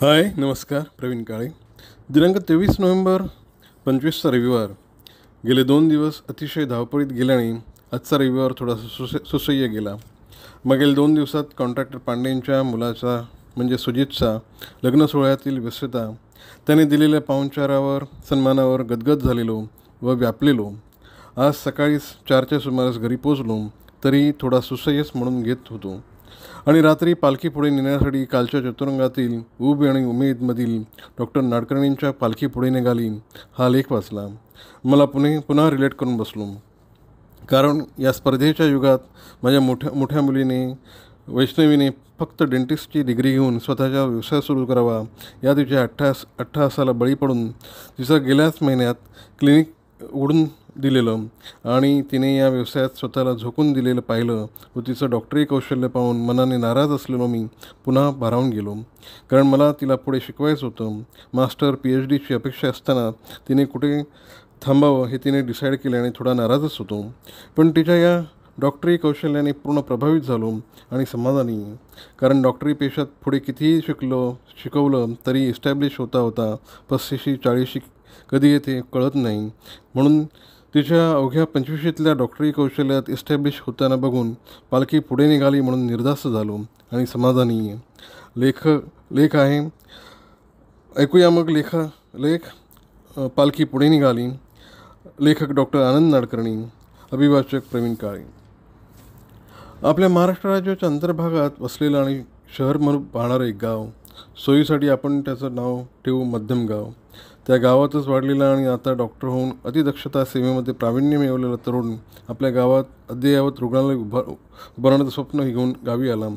हाय नमस्कार. प्रवीण काळे. दिनांक 23 नोव्हेंबर 25चा रविवार. गेले 2 दिवस अतिशय धावपळीत गेल्याने आजचा रविवार थोडासा सुसह्य गेला. मागील 2 दिवसात कॉन्ट्रॅक्टर पांडेंच्या मुलाचा म्हणजे सुजितचा लग्न सोहळ्यातील व्यस्तता, त्याने दिलेल्या पाहुणचारावर सन्मानावर गदगद झालेलो व व्यापलेलो. आज सकाळी 4च्या सुमारास घरी पोचलो तरी थोडा सुसह्यच म्हणून घेत होतो. आणि रात्री पालखी पुढे नेण्यासाठी कालच्या चतुरंगातील ऊब आणि उमेदमधील डॉक्टर नाडकर्णींच्या पालखी पुढे निघाली हा लेख वाचला. मला पुन्हा रिलेट करून बसलो. कारण या स्पर्धेच्या युगात माझ्या मोठ्या मुलीने वैष्णवीने फक्त डेंटिस्टची डिग्री घेऊन स्वतःचा व्यवसाय सुरू करावा या तिच्या अट्टहासाला बळी पडून तिचं गेल्याच महिन्यात क्लिनिक उघडून दिलेलं आणि तिने या व्यवसायात स्वतःला झोकून दिलेलं पाहिलं व तिचं डॉक्टरी कौशल्य पाहून मनाने नाराज असलेलो मी पुन्हा भारावून गेलो. कारण मला तिला पुढे शिकवायचं होतं. मास्टर PhDची अपेक्षा असताना तिने कुठे थांबावं हे तिने डिसाईड केल्याने थोडा नाराजच होतो. पण तिच्या या डॉक्टरी कौशल्याने पूर्ण प्रभावित झालो आणि समाधानी. कारण डॉक्टरी पेशात पुढे कितीही शिकवलं तरी इस्टॅब्लिश होता 35-40 कधी येते कळत नाही. म्हणून तिच्या अवघ्या 25शीतल्या डॉक्टरी कौशल्यात इस्टॅब्लिश होताना बघून पालखी पुढे निघाली म्हणून निर्धास्त झालो आणि समाधानी. लेख आहे. ऐकूया मग लेख पालखी पुढे निघाली. लेखक डॉक्टर आनंद नाडकर्णी. अभिवाचक प्रवीण काळे. आपल्या महाराष्ट्र राज्याच्या अंतर्भागात वसलेलं आणि शहर म्हणून पाहणारं एक गाव. सोयीसाठी आपण त्याचं नाव ठेवू मध्यम गाव. त्या गावातच वाढलेला आणि आता डॉक्टर होऊन अतिदक्षता सेवेमध्ये प्रावीण्य मिळवलेला तरुण आपल्या गावात अद्ययावत रुग्णालय उभारण्याचं स्वप्न घेऊन गावी आला.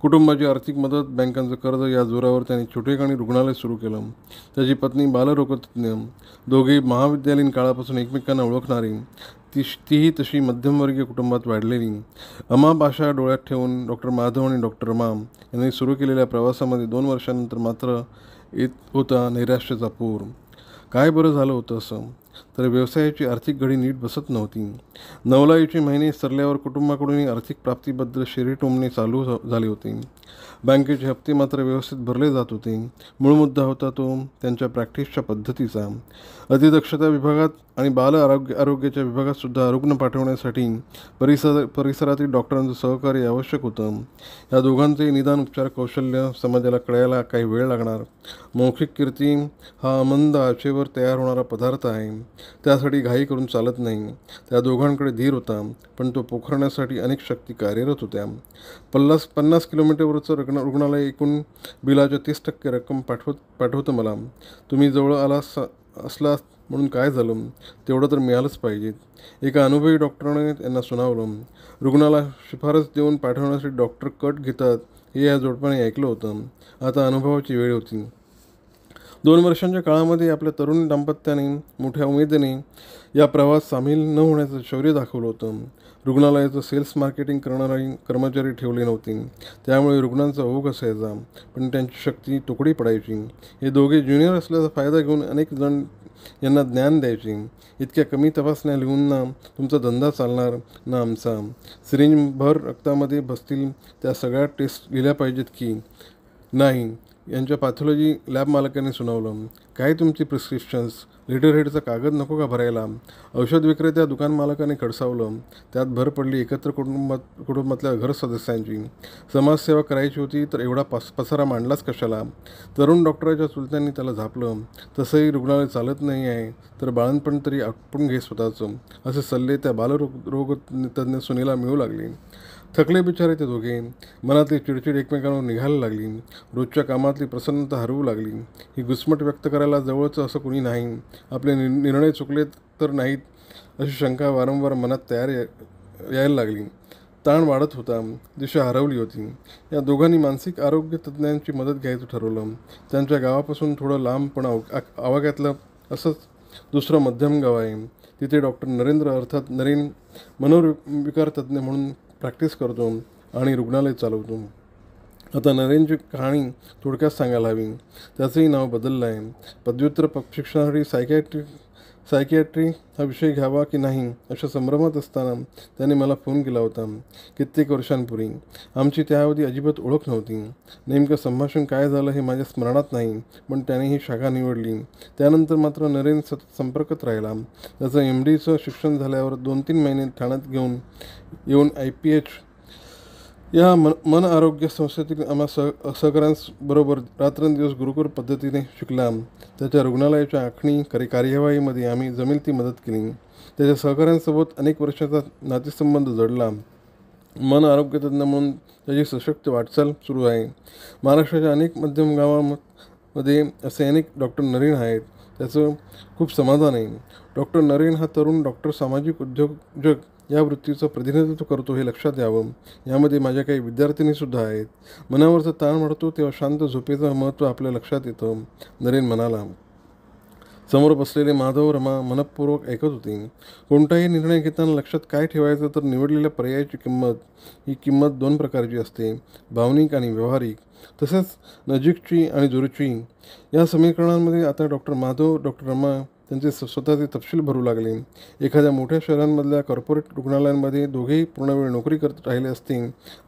कुटुंबाची आर्थिक मदत, बँकांचं कर्ज या जोरावर त्याने छोटेखानी रुग्णालय सुरू केलं. त्याची पत्नी बालरोगतज्ञ. दोघे महाविद्यालयीन काळापासून एकमेकांना ओळखणारी. तीही तशी मध्यमवर्गीय कुटुंबात वाढलेली. अमाप आशा डोळ्यात ठेवून डॉक्टर माधव आणि डॉक्टर रमा यांनी सुरू केलेल्या प्रवासामध्ये 2 वर्षांनंतर मात्र येत होता नैराश्याचा पूर. काय बरं झालं होतं असं? तर व्यवसायाची आर्थिक घडी नीट बसत नव्हती. नवलाईचे महिने सरल्यावर कुटुंबाकडूनही आर्थिक प्राप्तीबद्दल शेरी टोमणे चालू झाले होते. बँकेचे हप्ते मात्र व्यवस्थित भरले जात होते. मूळ मुद्दा होता तो त्यांच्या प्रॅक्टिसच्या पद्धतीचा. अतिदक्षता विभागात आणि बाल आरोग्याच्या विभागात सुद्धा रुग्ण पाठवण्यासाठी परिसरातील डॉक्टरांचं सहकार्य आवश्यक होतं. या दोघांचेही निदान उपचार कौशल्य समाजाला कळायला काही वेळ लागणार. मौखिक कीर्ती हा अमंद आचेवर तयार होणारा पदार्थ आहे. त्यासाठी घाई करून चालत नाही. त्या दोघांकडे धीर होता, पण तो पोखरण्यासाठी अनेक शक्ती कार्यरत होत्या. 50 किलोमीटरवरचं रुग्णालय एकूण बिलाच्या 30% रक्कम पाठवतं मला. तुम्ही जवळ असला म्हणून काय झालं, तेवढं तर मिळालंच पाहिजेत. एका अनुभवी डॉक्टराने त्यांना सुनावलं. रुग्णाला शिफारस देऊन पाठवण्यासाठी डॉक्टर कट घेतात हे या जोडप्याने ऐकलं होतं. आता अनुभवाची वेळ होती. 2 वर्षांच्या काळामध्ये आपल्या तरुण दाम्पत्याने मोठ्या उमेदीने या प्रवासात सामील न होण्याचं शौर्य दाखवलं होतं. रुग्णालयाचं सेल्स मार्केटिंग करणारे कर्मचारी ठेवले नव्हते. त्यामुळे रुग्णांचा ओघ असायचा, पण त्यांची शक्ती तुकडी पडायची. हे दोघे ज्युनियर असल्याचा फायदा घेऊन अनेक जण यांना ज्ञान द्यायचे. इतक्या कमी तपासण्या लिहून ना तुमचा धंदा चालणार ना आमचा. सिरिंजभर रक्तामध्ये बसतील त्या सगळ्या टेस्ट लिहिल्या पाहिजेत की नाही यांच्या पॅथॉलॉजी लॅब मालकाने सुनावलं. काय तुमची प्रिस्क्रिप्शन्स, लेटरहेडचा कागद नको का भरायला? औषध विक्रेत्या दुकान मालकाने खडसावलं. त्यात भर पडली एकत्र कुटुंबातल्या घर सदस्यांची. समाजसेवा करायची होती तर एवढा पसारा मांडलाच कशाला? तरुण डॉक्टराच्या चुलत्यांनी त्याला झापलं. तसंही रुग्णालय चालत नाही आहे तर बाळणपण तरी आटपून घे स्वतःचं, असे सल्ले त्या बालरोगतज्ञ सुनेला मिळू लागले. थकले बिचारे ते दोघे. मनातली चिडचिड एकमेकांवर निघायला लागली. रोजच्या कामातली प्रसन्नता हरवू लागली. ही घुसमट व्यक्त करायला जवळचं असं कुणी नाही. आपले निर्णय चुकले तर नाहीत अशी शंका वारंवार मनात यायला लागली. ताण वाढत होता. दिशा हरवली होती. या दोघांनी मानसिक आरोग्य तज्ज्ञांची मदत घ्यायचं ठरवलं. त्यांच्या गावापासून थोडं लांब पण आवाक्यातलं असंच दुसरं मध्यम गाव आहे. तिथे डॉक्टर नरेंद्र अर्थात नरेन मनोविकार तज्ज्ञ म्हणून प्रॅक्टिस करतो आणि रुग्णालय चालवतो. आता नरेनची कहाणी थोडक्यात सांगायला हवी. त्याचंही नाव बदललं आहे. पदव्युत्तर शिक्षणासाठी सायकियाट्री हा विषय घ्यावा की नाही अशा संभ्रमात असताना त्याने मला फोन केला होता. कित्येक वर्षांपूर्वी. आमची त्याअवधी अजिबात ओळख नव्हती. नेमकं संभाषण काय झालं हे माझ्या स्मरणात नाही, पण त्याने ही शाखा निवडली. त्यानंतर मात्र नरेन सतत संपर्कात राहिला. त्याचं MDचं शिक्षण झाल्यावर 2-3 महिने ठाण्यात येऊन IPH या मन आरोग्य संस्थेतील आम्हा सहकाऱ्यांबरोबर रात्रंदिवस गुरुकुल पद्धतीने शिकला. त्याच्या रुग्णालयाच्या आखणी कार्यवाहीमध्ये आम्ही जमेल ती मदत केली. त्याच्या सहकाऱ्यांसोबत अनेक वर्षाचा नातेसंबंध जडला. मन आरोग्यतज्ञ म्हणून त्याची सशक्त वाटचाल सुरू आहे. महाराष्ट्राच्या अनेक मध्यम गावांमध्ये असे अनेक डॉक्टर नरेन आहेत. त्याचं खूप समाधान आहे. डॉक्टर नरेन हा तरुण डॉक्टर सामाजिक उद्योजक या वृत्तीचं प्रतिनिधित्व करतो हे लक्षात यावं. यामध्ये माझ्या काही विद्यार्थिनीसुद्धा आहेत. मनावरचा ताण वाढतो तेव्हा शांत झोपेचं महत्त्व आपल्या लक्षात येतं, नरेन म्हणाला. समोर बसलेले माधव रमा मनपूर्वक ऐकत होते. कोणताही निर्णय घेताना लक्षात काय ठेवायचं तर निवडलेल्या पर्यायाची ही किंमत 2 प्रकारची असते, भावनिक आणि व्यावहारिक, तसेच नजीकची आणि दूरची. या समीकरणांमध्ये आता डॉक्टर माधव, डॉक्टर रमा त्यांचे स्वतःचे तपशील भरू लागले. एखाद्या मोठ्या शहरांमधल्या कॉर्पोरेट रुग्णालयांमध्ये दोघेही पूर्णवेळ नोकरी करत राहिले असते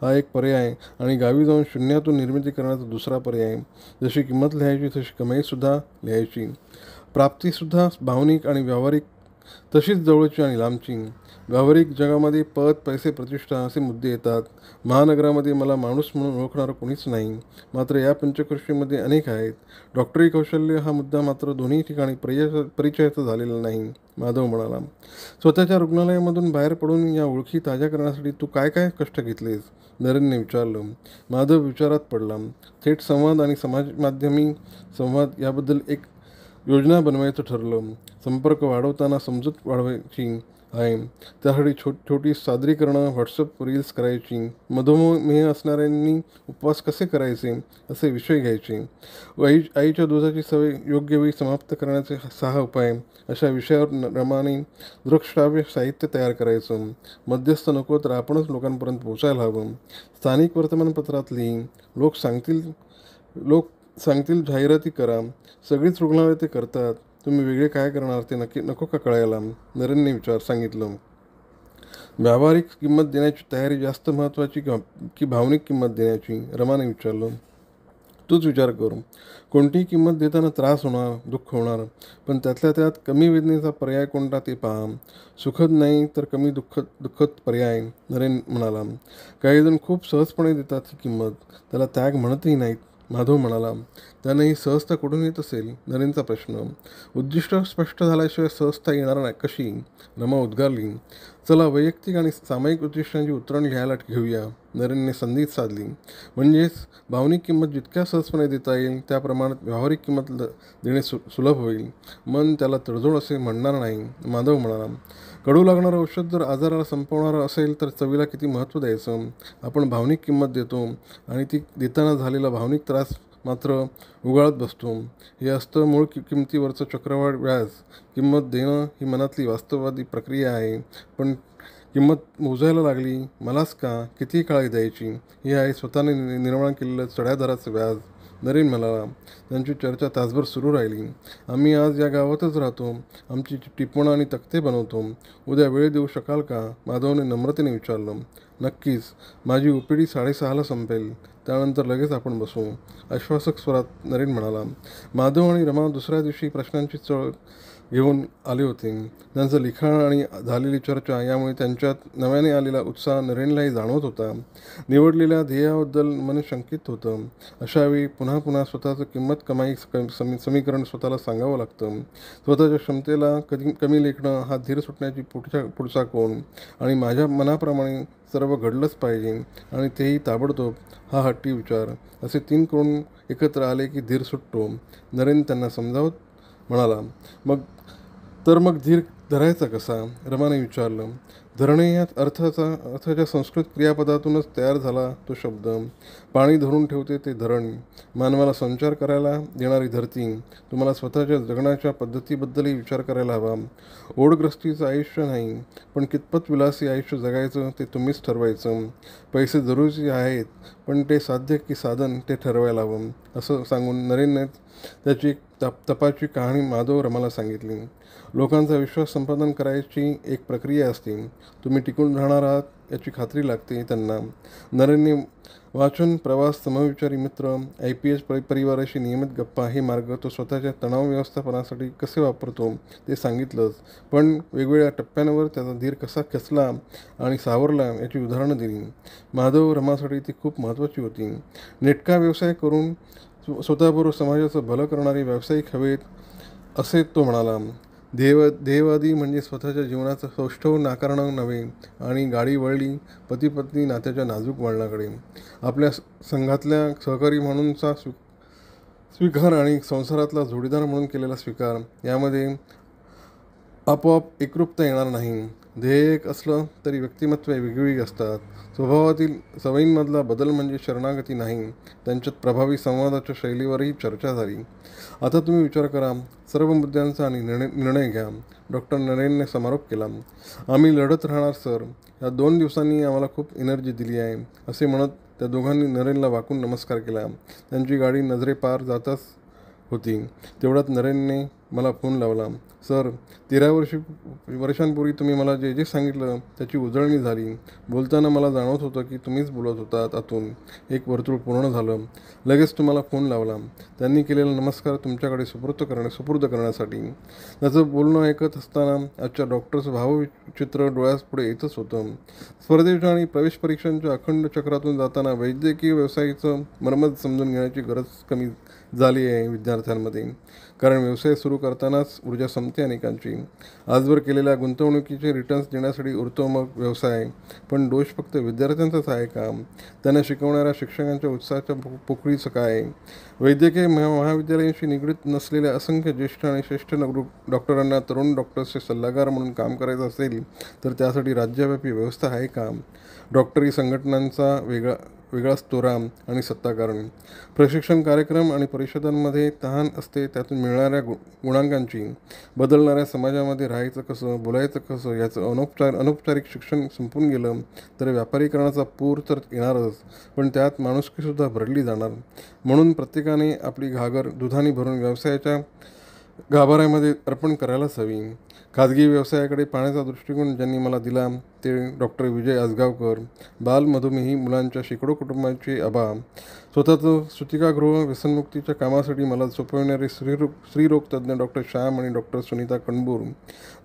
हा एक पर्याय, आणि गावी जाऊन शून्यातून निर्मिती करण्याचा दुसरा पर्याय. जशी किंमत लिहायची तशी कमाईसुद्धा लिहायची. प्राप्तीसुद्धा भावनिक आणि व्यावहारिक तशीच जवळची आणि लांबची. व्यावहारिक जगामध्ये पद, पैसे, प्रतिष्ठा असे मुद्दे येतात. महानगरामध्ये मला माणूस म्हणून ओळखणारं कोणीच नाही, मात्र या पंचक्रोशीमध्ये अनेक आहेत. डॉक्टरी कौशल्य हा मुद्दा मात्र दोन्ही ठिकाणी परिचयाचा झालेला नाही, माधव म्हणाला. स्वतःच्या रुग्णालयामधून बाहेर पडून या ओळखी ताज्या करण्यासाठी तू काय काय कष्ट घेतलेस, नरेनने विचारलं. माधव विचारात पडला. थेट संवाद आणि समाजमाध्यमी संवाद याबद्दल एक योजना बनवायचं ठरलं. संपर्क वाढवताना समजूत वाढवायची आहे. त्यासाठी छोटी सादरीकरणं, व्हॉट्सअप रील्स करायची. मधुमेह असणाऱ्यांनी उपवास कसे करायचे असे विषय घ्यायचे. आईच्या दुधाची सवय योग्य वेळी समाप्त करण्याचे 6 उपाय अशा विषयावर रमाने दृकश्राव्य साहित्य तयार करायचं. मध्यस्थ नको तर आपणच लोकांपर्यंत पोचायला हवं. स्थानिक वर्तमानपत्रातली लोक सांगतील जाहिराती करा. सगळीच रुग्णालय ते करतात. तुम्ही वेगळे काय करणार ते नको का कळायला, नरेनने सांगितलं. व्यावहारिक किंमत देण्याची तयारी जास्त महत्त्वाची की भावनिक किंमत देण्याची, रमाने विचारलं. तूच विचार करू. कोणतीही किंमत देताना त्रास होणार, दुःख होणार, पण त्यातल्या त्यात कमी वेदनेचा पर्याय कोणता ते पहा. सुखद नाही तर कमी दुःखद पर्याय, नरेन म्हणाला. काही जण खूप सहजपणे देतात ही किंमत, त्याला त्याग म्हणतही नाहीत, माधव म्हणाला. त्याने ही सहजता कुठून येत असेल, नरेनचा प्रश्न. उद्दिष्ट स्पष्ट झाल्याशिवाय सहजता येणार नाही कशी, रमा उद्गारली. चला वैयक्तिक आणि सामायिक उद्दिष्टांची उतरण लिहायला घेऊया, नरेनने संधीत साधली. म्हणजेच भावनिक किंमत जितक्या सहजपणे देता येईल त्या प्रमाणात व्यावहारिक किंमत देणे सुलभ होईल. मन त्याला तडजोड असे म्हणणार नाही, माधव म्हणाला. कडू लागणारं औषध जर आजाराला संपवणारं असेल तर चवीला किती महत्त्व द्यायचं. आपण भावनिक किंमत देतो आणि ती देताना झालेला भावनिक त्रास मात्र उगाळत बसतो. हे असतं मूळ किंमतीवरचं चक्रवाढ व्याज. किंमत देणं ही मनातली वास्तववादी प्रक्रिया आहे, पण किंमत मोजायला लागली मलाच का, किती काळ द्यायची, हे आहे स्वतःने निर्माण केलेलं चढ्या दराचं व्याज, नरेन म्हणाला. त्यांची चर्चा तासभर सुरू राहिली. आम्ही आज या गावातच राहतो. आमची टिपणं आणि तक्ते बनवतो. उद्या वेळ देऊ शकाल का, माधवने नम्रतेने विचारलं. नक्कीच. माझी OPD 6:30ला संपेल. त्यानंतर लगेच आपण बसू, आश्वासक स्वरात नरेन म्हणाला. माधव आणि रमा दुसऱ्या दिवशी प्रश्नांची चळ घेऊन आले होते. त्यांचं लिखाण आणि झालेली चर्चा यामुळे त्यांच्यात नव्याने आलेला उत्साह नरेनलाही जाणवत होता. निवडलेल्या ध्येयाबद्दल मन शंकित होतं. अशावेळी पुन्हा पुन्हा स्वतःचं किंमत कमाई समीकरण स्वतःला सांगावं लागतं. स्वतःच्या क्षमतेला कमी लेखणं हा धीर सुटण्याची पुढचा कोण, आणि माझ्या मनाप्रमाणे सर्व घडलंच पाहिजे आणि तेही ताबडतोब हा हट्टी विचार, असे 3 कोण एकत्र आले की धीर सुटतो, नरेन त्यांना समजावत म्हणाला. मग धीर धरायचा कसा, रमाने विचारलं. धरणे या अर्थाच्या संस्कृत क्रियापदातूनच तयार झाला तो शब्द. पाणी धरून ठेवते ते धरण, मानवाला संचार करायला देणारी धरती, तुम्हाला स्वतःच्या जगण्याच्या पद्धतीबद्दलही विचार करायला हवा. ओढग्रस्तीचं आयुष्य नाही, पण कितपत विलासी आयुष्य जगायचं ते तुम्हीच ठरवायचं. पैसे जरुरीचे आहेत, पण ते साध्य की साधन ते ठरवायला हवं, असं सांगून नरेनने त्याची तपाची कहाणी माधव रमाला सांगितली. लोकांचा विश्वास संपादन करायची एक प्रक्रिया असते. तुम्ही टिकून राहणार आहात याची खात्री लागते त्यांना. नरेनने वाचन, प्रवास, समविचारी मित्र, IPS परिवाराशी नियमित गप्पा हे मार्ग तो स्वतःच्या तणाव व्यवस्थापनासाठी कसे वापरतो ते सांगितलंच, पण वेगवेगळ्या टप्प्यांवर त्याचा धीर कसा खेचला आणि सावरला याची उदाहरणं दिली. माधव रमासाठी ती खूप महत्त्वाची होती. नेटका व्यवसाय करून स्वतःबरोबर समाजाचं भलं करणारे व्यावसायिक हवेत, असे तो म्हणाला. ध्येयवादी म्हणजे स्वतःच्या जीवनाचं सौष्ठव नाकारणं नव्हे. आणि गाडी वळली पती पत्नी नात्याच्या नाजूक वळणाकडे. आपल्या संघातल्या सहकारी म्हणूनचा स्वीकार आणि संसारातला जोडीदार म्हणून केलेला स्वीकार यामध्ये आपोआप एकरूपता येणार नाही. ध्येय एक असलं तरी व्यक्तिमत्व वेगवेगळी असतात. स्वभावातील सवयींमधला बदल म्हणजे शरणागती नाही. त्यांच्यात प्रभावी संवादाच्या शैलीवरही चर्चा झाली. आता तुम्ही विचार करा, सर्व मुद्द्यांचा आणि निर्णय घ्या. डॉक्टर नरेनने समारोप केला. आम्ही लढत राहणार सर. या 2 दिवसांनी आम्हाला खूप एनर्जी दिली आहे, असे म्हणत त्या दोघांनी नरेनला वाकून नमस्कार केला. त्यांची गाडी नजरेपार जातच होती. तेवढ्यात नरेनने मला फोन लावला. सर, 13 वर्षांपूर्वी तुम्ही मला जे जे सांगितलं त्याची उजळणी झाली. बोलताना मला जाणवत होतं की तुम्हीच बोलत होतात आतून. एक वर्तुळ पूर्ण झालं. लगेच तुम्हाला फोन लावला. त्यांनी केलेला नमस्कार तुमच्याकडे सुपूर्द करण्यासाठी. त्याचं बोलणं ऐकत असताना आजच्या डॉक्टरचं भावचित्र डोळ्यापुढे येतच होतं. स्पर्धेच्या आणि प्रवेश परीक्षांच्या अखंड चक्रातून जाताना वैद्यकीय व्यवसायाचं मर्मच समजून घेण्याची गरज कमी झाली आहे विद्यार्थ्यांमध्ये. कारण व्यवसाय सुरू करतानाच ऊर्जा संपते अनेकांची. आजवर केलेल्या गुंतवणुकीचे रिटर्न्स देण्यासाठी उरतो मग व्यवसाय. पण दोष फक्त विद्यार्थ्यांचाच आहे का? त्यांना शिकवणाऱ्या शिक्षकांच्या उत्साहाच्या पोकळीचं काय? वैद्यकीय महाविद्यालयांशी निगडीत नसलेल्या असंख्य ज्येष्ठ आणि श्रेष्ठ डॉक्टरांना तरुण डॉक्टर्सचे सल्लागार म्हणून काम करायचं असेल तर त्यासाठी राज्यव्यापी व्यवस्था आहे का? डॉक्टरी संघटनांचा वेगळाच तोरा आणि सत्ताकारण. प्रशिक्षण कार्यक्रम आणि परिषदांमध्ये तहान असते त्यातून मिळणाऱ्या गुणांकांची. बदलणाऱ्या समाजामध्ये राहायचं कसं, बोलायचं कसं याचं अनौपचारिक शिक्षण संपून गेलं तर व्यापारीकरणाचा पूर तर येणारच, पण त्यात माणुसकीसुद्धा भरली जाणार. म्हणून प्रत्येकाने आपली घागर दुधाने भरून व्यवसायाच्या गाभाऱ्यामध्ये अर्पण करायलाच हवी. खाजगी व्यवसायाकडे पाहण्याचा दृष्टिकोन ज्यांनी मला दिला ते डॉक्टर विजय आजगावकर. बालमधुमेही मुलांच्या शेकडो कुटुंबांचे आबा. स्वतःचं सुतिकागृह व्यसनमुक्तीच्या कामासाठी मला सोपविणारे स्त्रीरोग तज्ज्ञ डॉक्टर श्याम आणि डॉक्टर सुनीता कणबूर.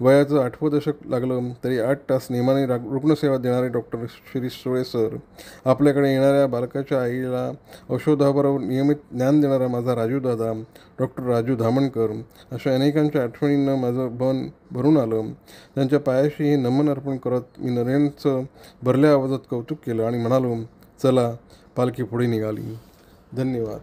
वयाचं 8वं दशक लागलं तरी 8 तास नेमाने रुग्णसेवा देणारे डॉक्टर श्री सुळे सर. आपल्याकडे येणाऱ्या बालकाच्या आईला औषधाबरोबर नियमित ज्ञान देणारा माझा राजूदादा, डॉक्टर राजू धामणकर. अशा अनेकांच्या आठवणींना माझं मन भरून आलं. त्यांच्या पायाशी हे नमन अर्पण करत मी नरेनचं भरल्या आवाजात कौतुक केलं आणि म्हणालो, चला, पालखी पुढे निघाली. धन्यवाद.